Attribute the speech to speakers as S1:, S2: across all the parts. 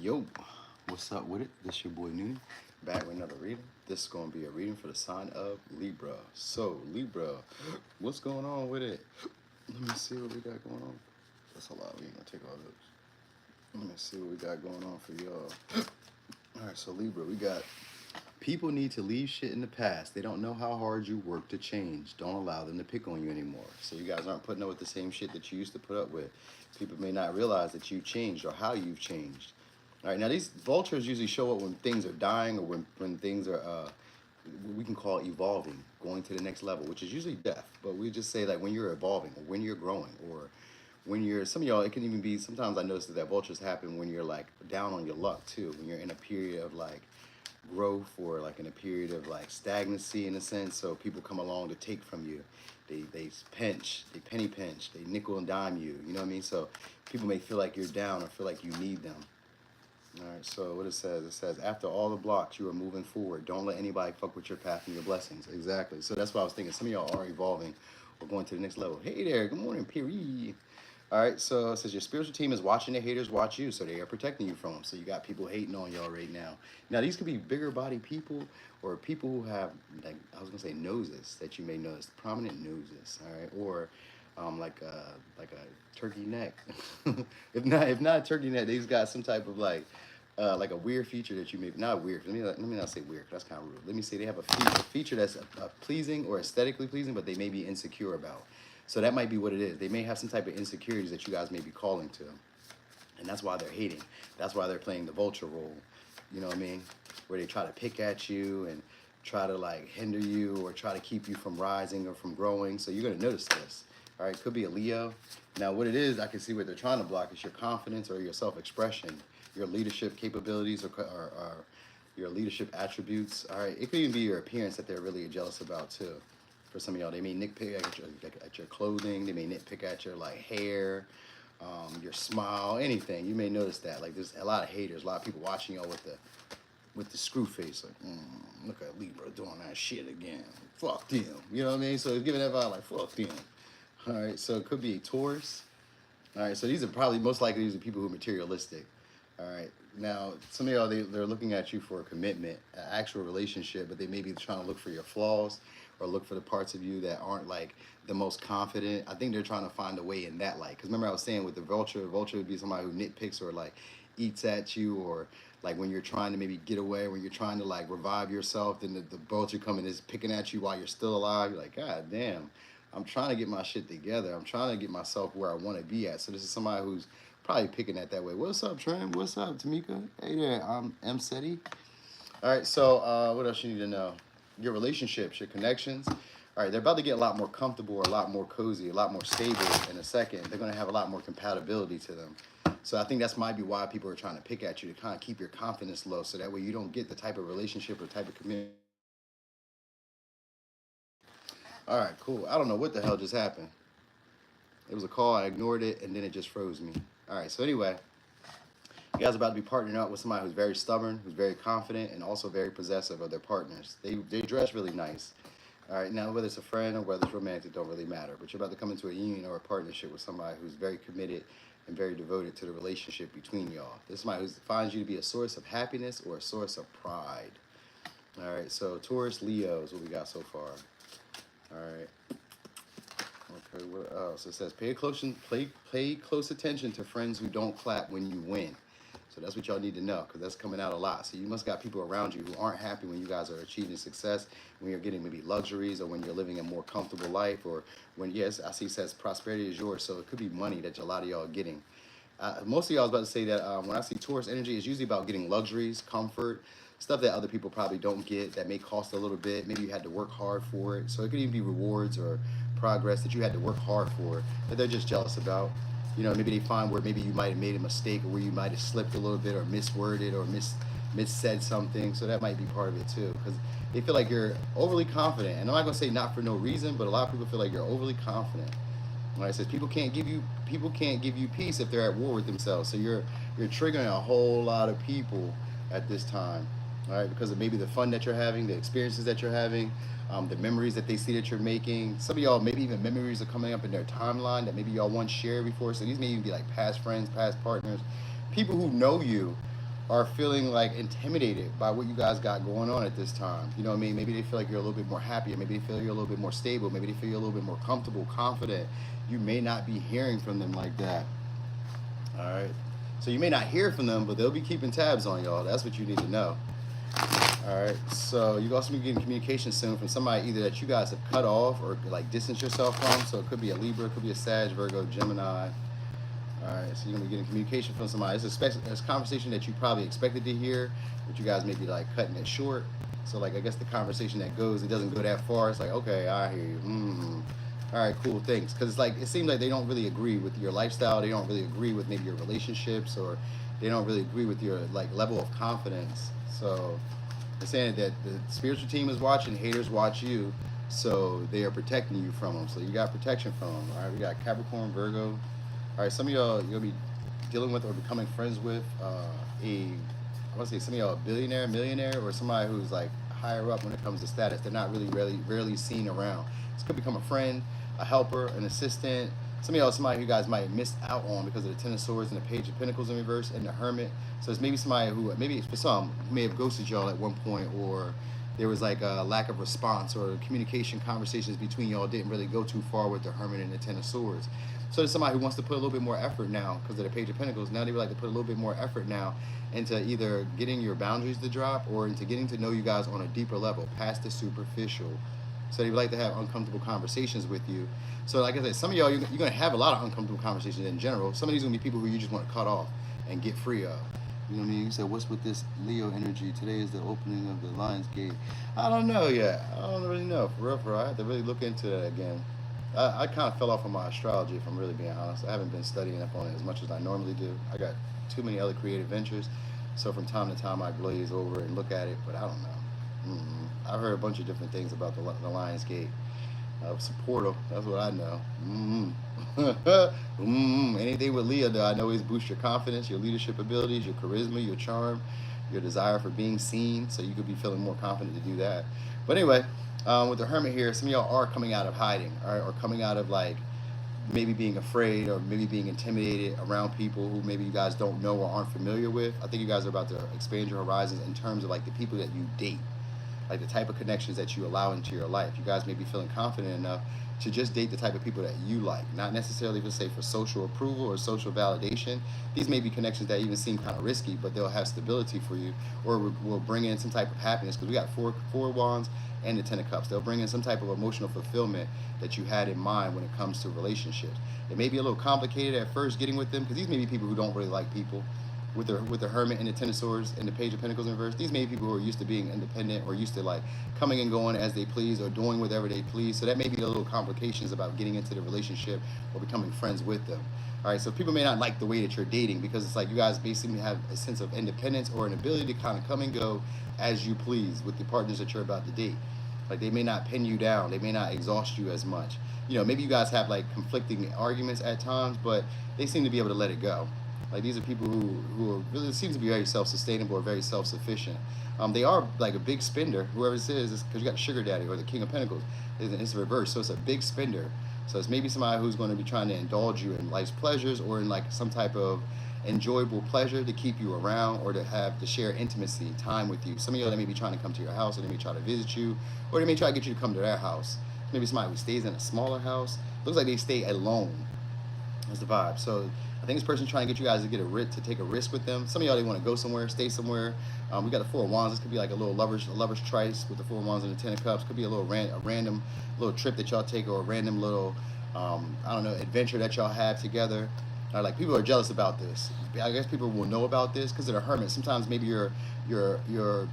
S1: Yo, what's up with it? This your boy Noonie, back with another reading. This is going to be a reading for the sign of Libra. So, Libra, what's going on with it? Let me see what we got going on. That's a lot. We ain't going to take all those. Let me see what we got going on for y'all. All right, so Libra, we got people need to leave shit in the past. They don't know how hard you work to change. Don't allow them to pick on you anymore. So you guys aren't putting up with the same shit that you used to put up with. People may not realize that you've changed or how you've changed. All right, now these vultures usually show up when things are dying or when things are, what we can call evolving, going to the next level, which is usually death. But we just say that when you're evolving or when you're growing or when you're, some of y'all, it can even be, sometimes I notice that vultures happen when you're like down on your luck too, when you're in a period of like growth or like in a period of like stagnancy in a sense. So people come along to take from you. They pinch, they penny pinch, they nickel and dime you, you know what I mean? So people may feel like you're down or feel like you need them. All right, so what it says, after all the blocks, you are moving forward. Don't let anybody fuck with your path and your blessings. Exactly. So that's why I was thinking some of y'all are evolving or going to the next level. Hey there, good morning, Piri. All right, so it says your spiritual team is watching the haters watch you, so they are protecting you from them. So you got people hating on y'all right now. Now, these could be bigger body people or people who have, like, I was going to say noses that you may notice, prominent noses, all right, or like a turkey neck. if not a turkey neck, they've got some type of like a weird feature that you may not weird. Let me not say weird. That's kind of rude. Let me say they have a feature that's pleasing or aesthetically pleasing, but they may be insecure about. So that might be what it is. They may have some type of insecurities that you guys may be calling to, and that's why they're hating. That's why they're playing the vulture role. You know what I mean? Where they try to pick at you and try to like hinder you or try to keep you from rising or from growing. So you're gonna notice this. All right, could be a Leo. Now, what it is, I can see what they're trying to block is your confidence or your self-expression, your leadership capabilities or your leadership attributes. All right, it could even be your appearance that they're really jealous about too. For some of y'all, they may nitpick at your clothing. They may nitpick at your like hair, your smile, anything. You may notice that. Like there's a lot of haters, a lot of people watching y'all with the screw face. Like, look at Libra doing that shit again. Fuck them. You know what I mean? So it's giving that vibe like fuck them. All right, so it could be a Taurus. All right, so these are probably, most likely, these are people who are materialistic. All right, now, some of y'all, they're looking at you for a commitment, an actual relationship, but they may be trying to look for your flaws or look for the parts of you that aren't, like, the most confident. I think they're trying to find a way in that light. Because remember I was saying with the vulture would be somebody who nitpicks or, like, eats at you or, like, when you're trying to maybe get away, when you're trying to, like, revive yourself, then the vulture coming is picking at you while you're still alive. You're like, God damn. I'm trying to get my shit together. I'm trying to get myself where I want to be at. So this is somebody who's probably picking at that way. What's up, Trent? What's up, Tamika? Hey there, I'm M. Seti. All right, so what else you need to know? Your relationships, your connections. All right, they're about to get a lot more comfortable, a lot more cozy, a lot more stable in a second. They're going to have a lot more compatibility to them. So I think that's might be why people are trying to pick at you to kind of keep your confidence low so that way you don't get the type of relationship or type of community. All right, cool. I don't know what the hell just happened. It was a call, I ignored it, and then it just froze me. All right, so anyway, you guys are about to be partnering up with somebody who's very stubborn, who's very confident, and also very possessive of their partners. They dress really nice. All right, now whether it's a friend or whether it's romantic, don't really matter. But you're about to come into a union or a partnership with somebody who's very committed and very devoted to the relationship between y'all. This is somebody who finds you to be a source of happiness or a source of pride. All right, so Taurus, Leo is what we got so far. All right. Okay, what else? It says pay close attention to friends who don't clap when you win. So that's what y'all need to know because that's coming out a lot. So you must got people around you who aren't happy when you guys are achieving success, when you're getting maybe luxuries or when you're living a more comfortable life or when, yes, I see it says prosperity is yours. So it could be money that a lot of y'all are getting. Most of y'all was about to say that when I see Taurus energy, it's usually about getting luxuries, comfort, stuff that other people probably don't get that may cost a little bit. Maybe you had to work hard for it. So it could even be rewards or progress that you had to work hard for that they're just jealous about. You know, maybe they find where maybe you might have made a mistake or where you might have slipped a little bit or misworded or missaid something. So that might be part of it too because they feel like you're overly confident. And I'm not going to say not for no reason, but a lot of people feel like you're overly confident. Right, it says people can't give you peace if they're at war with themselves. So you're triggering a whole lot of people at this time, all right, because of maybe the fun that you're having, the experiences that you're having, the memories that they see that you're making. Some of y'all maybe even memories are coming up in their timeline that maybe y'all once shared before. So these may even be like past friends, past partners, people who know you, are feeling like intimidated by what you guys got going on at this time. You know what I mean? Maybe they feel like you're a little bit more happier. Maybe they feel you're a little bit more stable. Maybe they feel you're a little bit more comfortable, confident. You may not be hearing from them like that. All right. So you may not hear from them, but they'll be keeping tabs on y'all. That's what you need to know. All right. So you also be getting communication soon from somebody either that you guys have cut off or like distance yourself from. So it could be a Libra, it could be a Sag, Virgo, Gemini. All right, so you're gonna be getting communication from somebody. It's a conversation that you probably expected to hear, but you guys may be like cutting it short. So like I guess the conversation that goes, it doesn't go that far. It's like, okay, I hear you. All right, cool, thanks. Because it's like it seems like they don't really agree with your lifestyle. They don't really agree with maybe your relationships, or they don't really agree with your like level of confidence. So they're saying that the spiritual team is watching, haters watch you, so they are protecting you from them. So you got protection from them. All right, we got Capricorn, Virgo. All right, some of y'all, you'll be dealing with or becoming friends with I want to say some of y'all a billionaire, millionaire, or somebody who's like higher up when it comes to status. They're not really rarely seen around. This could become a friend, a helper, an assistant. Some of y'all, somebody who you guys might have missed out on because of the Ten of Swords and the Page of Pentacles in reverse and the Hermit. So it's maybe somebody who, maybe for some, may have ghosted y'all at one point, or there was like a lack of response, or communication conversations between y'all didn't really go too far with the Hermit and the Ten of Swords. So there's somebody who wants to put a little bit more effort now because of the Page of Pentacles. Now they would like to put a little bit more effort now into either getting your boundaries to drop or into getting to know you guys on a deeper level, past the superficial. So they would like to have uncomfortable conversations with you. So like I said, some of y'all, you're going to have a lot of uncomfortable conversations in general. Some of these are going to be people who you just want to cut off and get free of. You know what I mean? You said, what's with this Leo energy? Today is the opening of the Lion's Gate. I don't know yet. I don't really know. For real, I have to really look into that again. I kind of fell off on my astrology, if I'm really being honest. I haven't been studying up on it as much as I normally do. I got too many other creative ventures. So from time to time, I glaze over and look at it, but I don't know. I've heard a bunch of different things about the Lion's Gate. It's a portal. That's what I know. Anything with Leo, though, I know is boost your confidence, your leadership abilities, your charisma, your charm, your desire for being seen. So you could be feeling more confident to do that. But anyway, with the Hermit here, some of y'all are coming out of hiding, all right, or coming out of like maybe being afraid or maybe being intimidated around people who maybe you guys don't know or aren't familiar with. I think you guys are about to expand your horizons in terms of like the people that you date, like the type of connections that you allow into your life. You guys may be feeling confident enough to just date the type of people that you like, not necessarily for say for social approval or social validation. These may be connections that even seem kind of risky, but they'll have stability for you, or will bring in some type of happiness, because we got four wands and the Ten of Cups. They'll bring in some type of emotional fulfillment that you had in mind when it comes to relationships. It may be a little complicated at first getting with them, because these may be people who don't really like people. With the Hermit and the Ten of Swords and the Page of Pentacles in reverse, these may be people who are used to being independent, or used to like coming and going as they please, or doing whatever they please. So that may be the little complications about getting into the relationship or becoming friends with them. All right, so people may not like the way that you're dating, because it's like you guys basically have a sense of independence or an ability to kind of come and go as you please with the partners that you're about to date. Like they may not pin you down, they may not exhaust you as much. You know, maybe you guys have like conflicting arguments at times, but they seem to be able to let it go. Like these are people who are really seem to be very self-sustainable or very self-sufficient. They are like a big spender. Whoever this is because you got Sugar Daddy or the King of Pentacles. It's reversed, so it's a big spender. So it's maybe somebody who's going to be trying to indulge you in life's pleasures, or in like some type of enjoyable pleasure to keep you around, or to share intimacy, time with you. Some of y'all, they may be trying to come to your house, or they may try to visit you, or they may try to get you to come to their house. Maybe somebody who stays in a smaller house. Looks like they stay alone. That's the vibe. So I think this person's trying to get you guys to take a risk with them. Some of y'all, they want to go somewhere, stay somewhere. We got the Four of Wands. This could be like a little lover's trice with the Four of Wands and the Ten of Cups. Could be a little random little trip that y'all take, or a random little I don't know, adventure that y'all have together. Like people are jealous about this. I guess people will know about this because of the Hermit. Sometimes maybe your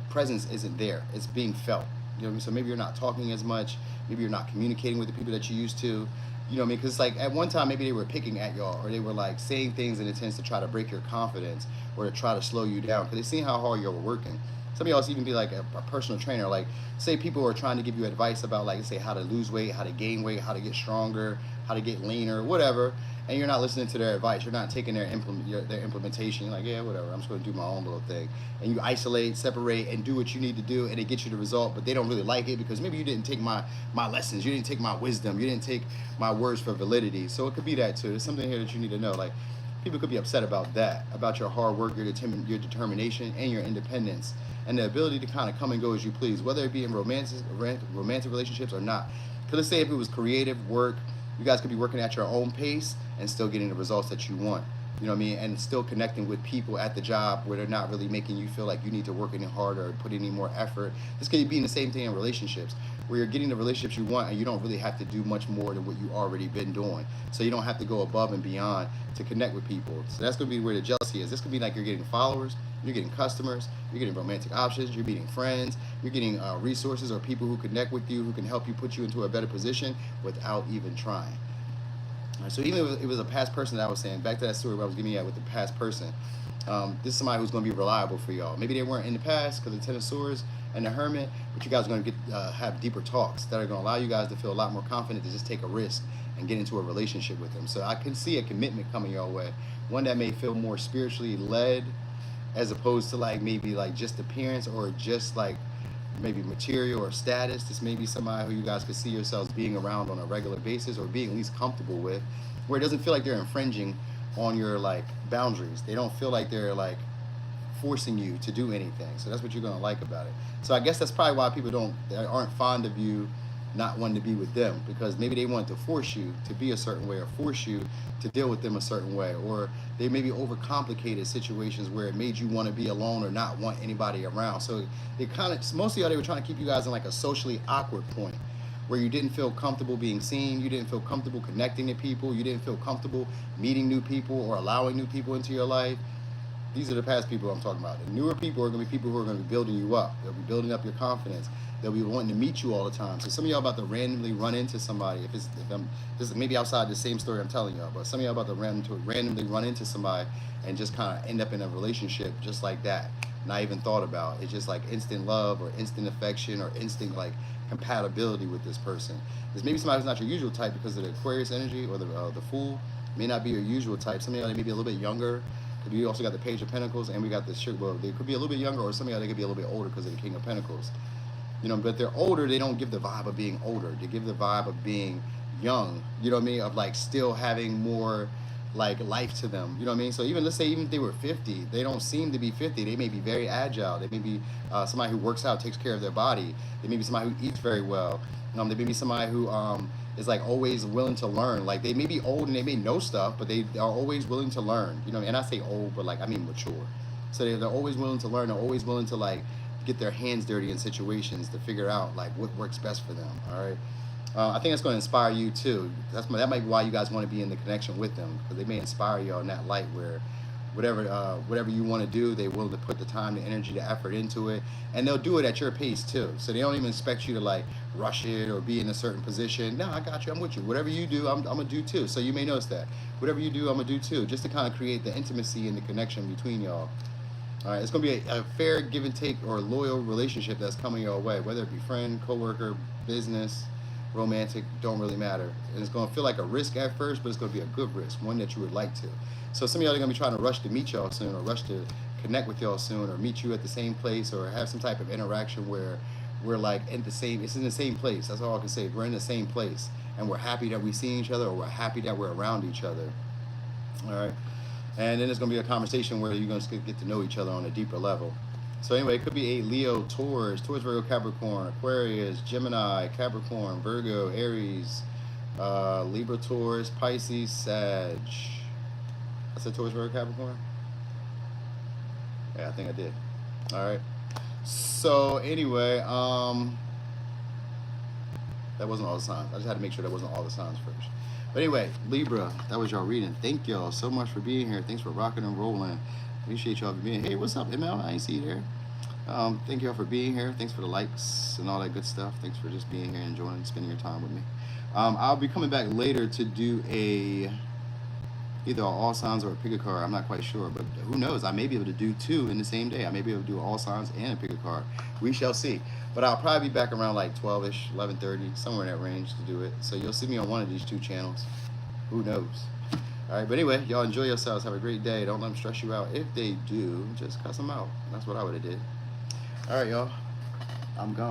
S1: presence isn't there. It's being felt. You know what I mean? So maybe you're not talking as much. Maybe you're not communicating with the people that you used to. You know what I mean? Because like at one time, maybe they were picking at y'all, or they were like saying things in intents to try to break your confidence, or to try to slow you down, because they seen how hard y'all were working. Some of y'all even be like a personal trainer. Like say people are trying to give you advice about like say how to lose weight, how to gain weight, how to get stronger, how to get leaner, whatever. And you're not listening to their advice. You're not taking their implementation. You're like, yeah, whatever. I'm just going to do my own little thing. And you isolate, separate, and do what you need to do, and it gets you the result. But they don't really like it because maybe you didn't take my lessons. You didn't take my wisdom. You didn't take my words for validity. So it could be that too. There's something here that you need to know. Like people could be upset about that, about your hard work, your determination, and your independence, and the ability to kind of come and go as you please, whether it be in romantic relationships or not. Because let's say if it was creative work, you guys could be working at your own pace and still getting the results that you want. You know what I mean? And still connecting with people at the job where they're not really making you feel like you need to work any harder or put any more effort. This could be the same thing in relationships, where you're getting the relationships you want and you don't really have to do much more than what you already been doing. So you don't have to go above and beyond to connect with people. So that's going to be where the jealousy is. This could be like you're getting followers, you're getting customers, you're getting romantic options, you're meeting friends, you're getting resources or people who connect with you, who can help you put you into a better position without even trying. So even if it was a past person that I was saying, back to that story where I was giving you with the past person, this is somebody who's going to be reliable for y'all. Maybe they weren't in the past because of the Ten of Swords and the Hermit, but you guys are going to have deeper talks that are going to allow you guys to feel a lot more confident to just take a risk and get into a relationship with them. So I can see a commitment coming your way, one that may feel more spiritually led as opposed to like maybe like just appearance or just like maybe material or status. This may be somebody who you guys could see yourselves being around on a regular basis or being at least comfortable with, where it doesn't feel like they're infringing on your like boundaries. They don't feel like they're like forcing you to do anything. So that's what you're gonna like about it. So I guess that's probably why people aren't fond of you not wanting to be with them, because maybe they want to force you to be a certain way or force you to deal with them a certain way, or they maybe overcomplicated situations where it made you want to be alone or not want anybody around. So they kind of, mostly they were trying to keep you guys in like a socially awkward point where you didn't feel comfortable being seen, you didn't feel comfortable connecting to people, you didn't feel comfortable meeting new people or allowing new people into your life. These are the past people I'm talking about. The newer people are going to be people who are going to be building you up. They'll be building up your confidence. They'll be wanting to meet you all the time. So some of y'all about to randomly run into somebody. This is maybe outside the same story I'm telling y'all, but some of y'all about to randomly run into somebody and just kind of end up in a relationship just like that. Not even thought about. It's just like instant love or instant affection or instant like compatibility with this person. There's maybe somebody who's not your usual type because of the Aquarius energy or the Fool. May not be your usual type. Some of y'all may be a little bit younger. We also got the Page of Pentacles, and we got the well, they could be a little bit younger, or some of y'all they could be a little bit older because of the King of Pentacles. You know, but they're older. They don't give the vibe of being older. They give the vibe of being young. You know what I mean? Of like still having more like life to them. You know what I mean? So even let's say even if they were 50, they don't seem to be 50. They may be very agile. They may be somebody who works out, takes care of their body. They may be somebody who eats very well. They may be somebody who is like always willing to learn. Like they may be old and they may know stuff, but they are always willing to learn. You know, and I say old, but like I mean mature. So they're always willing to learn. They're always willing to like get their hands dirty in situations to figure out like what works best for them. All right. I think that's going to inspire you too. That might be why you guys want to be in the connection with them, because they may inspire you in that light where whatever you want to do, they're willing to put the time, the energy, the effort into it, and they'll do it at your pace too. So they don't even expect you to like rush it or be in a certain position. No, I got you. I'm with you. Whatever you do, I'm gonna do too. So you may notice that whatever you do, I'm gonna do too, just to kind of create the intimacy and the connection between y'all. All right, it's gonna be a fair give and take or loyal relationship that's coming your way, whether it be friend, coworker, business, romantic, don't really matter. And it's gonna feel like a risk at first, but it's gonna be a good risk, one that you would like to. So some of y'all are gonna be trying to rush to meet y'all soon, or rush to connect with y'all soon, or meet you at the same place, or have some type of interaction where we're like in the same place. That's all I can say. We're in the same place, and we're happy that we see each other, or we're happy that we're around each other. All right. And then there's going to be a conversation where you're going to get to know each other on a deeper level. So anyway, it could be a Leo, Taurus, Virgo, Capricorn, Aquarius, Gemini, Capricorn, Virgo, Aries, Libra, Taurus, Pisces, Sag. I said Taurus, Virgo, Capricorn? Yeah, I think I did. All right. So anyway, that wasn't all the signs. I just had to make sure that wasn't all the signs first. But anyway, Libra, that was y'all reading. Thank y'all so much for being here. Thanks for rocking and rolling. Appreciate y'all for being here. Hey, what's up, ML? I ain't see you there. Thank y'all for being here. Thanks for the likes and all that good stuff. Thanks for just being here, enjoying, spending your time with me. I'll be coming back later to do either all signs or a pick a card. I'm not quite sure, but who knows? I may be able to do two in the same day. I may be able to do all signs and a pick a card. We shall see. But I'll probably be back around like 12-ish, 11:30, somewhere in that range to do it. So you'll see me on one of these two channels. Who knows? All right, but anyway, y'all enjoy yourselves. Have a great day. Don't let them stress you out. If they do, just cuss them out. That's what I would have did. All right, y'all. I'm gone.